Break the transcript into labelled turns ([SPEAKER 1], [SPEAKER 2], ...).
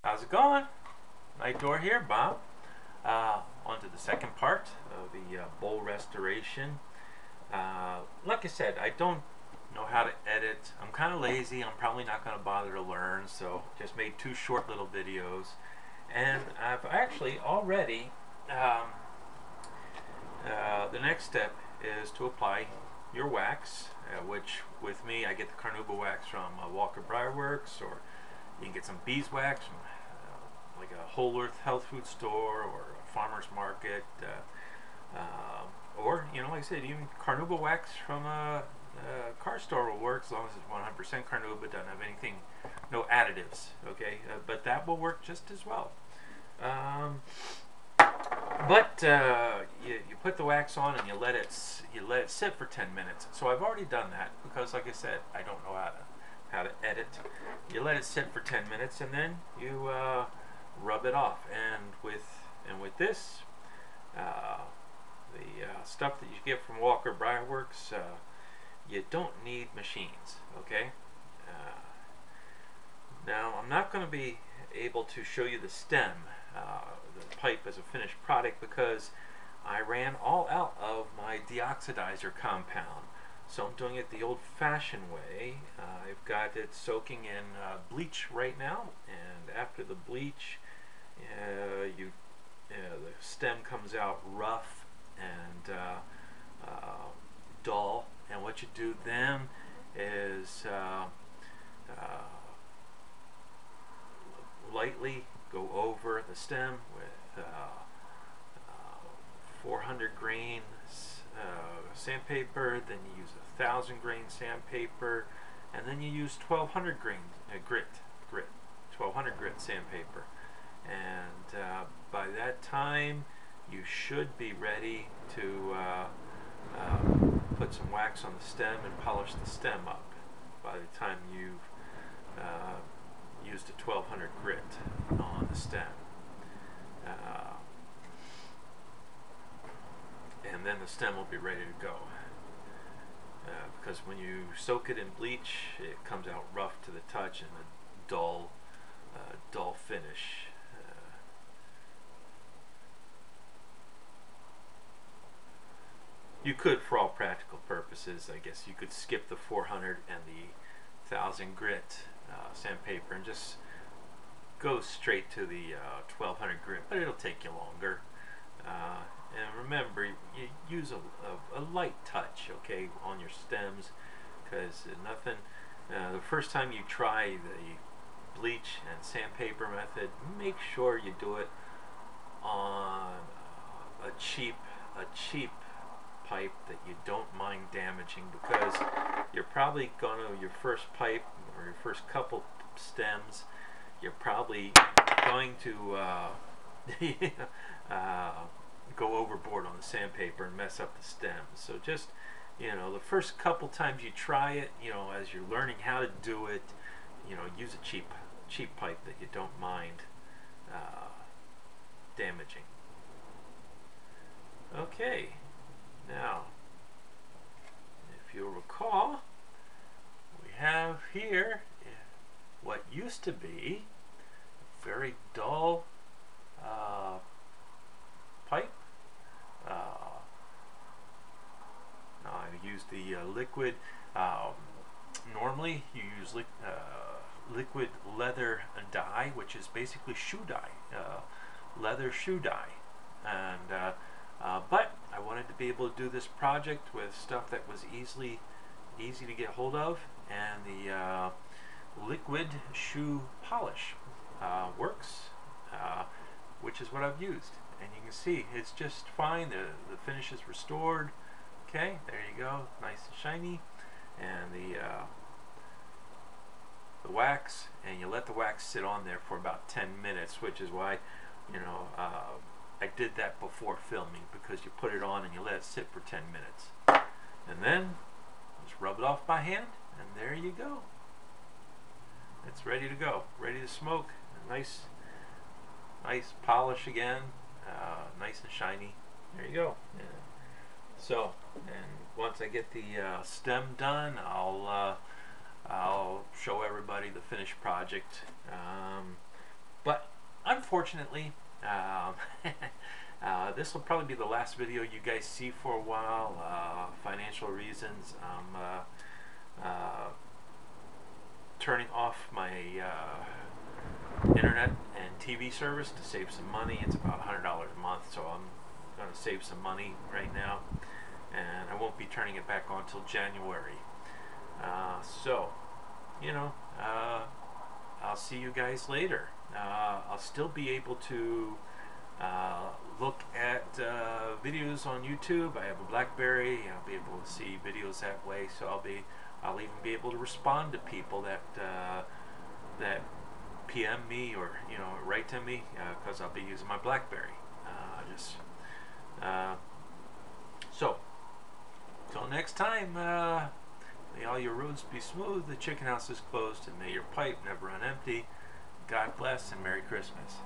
[SPEAKER 1] How's it going? Night Door here, Bob. On to the second part of the bowl restoration. Like I said, I don't know how to edit. I'm kind of lazy. I'm probably not going to bother to learn, so just made two short little videos. And I've actually already, the next step is to apply your wax, which with me I get the carnauba wax from Walker Briarworks, or you can get some beeswax from like a Whole Earth health food store or a farmer's market, or like I said, even carnauba wax from a car store will work as long as it's 100% carnauba, doesn't have anything, no additives. Okay, but that will work just as well. But you put the wax on and you let it sit for 10 minutes. So I've already done that because, like I said, I don't know how to edit. You let it sit for 10 minutes and then you rub it off. And with this, the stuff that you get from Walker Briarworks, you don't need machines. Okay. Now I'm not going to be able to show you the stem, the pipe as a finished product, because I ran all out of my deoxidizer compound. So I'm doing it the old-fashioned way. I've got it soaking in bleach right now, and after the bleach, the stem comes out rough and dull. And what you do then is lightly go over the stem with 400 grain sandpaper, then you use 1,000 grain sandpaper, and then you use 1,200 grain grit 1,200 grit sandpaper. And by that time you should be ready to put some wax on the stem and polish the stem up by the time you've used a 1,200 grit on the stem. And then the stem will be ready to go. Because when you soak it in bleach, it comes out rough to the touch and a dull finish. You could, for all practical purposes, I guess you could skip the 400 and the 1,000 grit sandpaper and just go straight to the 1,200 grit, but it'll take you longer. And remember, you use a light touch, okay, on your stems, because nothing. The first time you try the bleach and sandpaper method, make sure you do it on a cheap pipe that you don't mind damaging, because you're probably going to, your first pipe or your first couple stems, you're probably going to go overboard on the sandpaper and mess up the stems. So just, the first couple times you try it, as you're learning how to do it, use a cheap pipe that you don't mind damaging. Okay, now, if you'll recall, we have here what used to be a very dull pipe. Now I use the liquid. Normally you use liquid leather dye, which is basically shoe dye, leather shoe dye. And but I wanted to be able to do this project with stuff that was easy to get hold of, and the liquid shoe polish works, which is what I've used. And you can see it's just fine. The finish is restored. Okay, there you go, nice and shiny. And the wax, and you let the wax sit on there for about 10 minutes, which is why I did that before filming, because you put it on and you let it sit for 10 minutes. And then just rub it off by hand, and there you go. It's ready to go, ready to smoke. Nice polish again, nice and shiny. There you go. Yeah. So, and once I get the stem done, I'll show everybody the finished project. But unfortunately, this will probably be the last video you guys see for a while. Financial reasons. Turning off my internet and TV service to save some money. It's about $100 a month, so I'm going to save some money right now, and I won't be turning it back on till January. So, you know, I'll see you guys later. I'll still be able to look at videos on YouTube. I have a BlackBerry. I'll be able to see videos that way. So I'll even be able to respond to people that that PM me or write to me because I'll be using my BlackBerry. So till next time. May all your roads be smooth, the chicken house is closed, and may your pipe never run empty. God bless and Merry Christmas.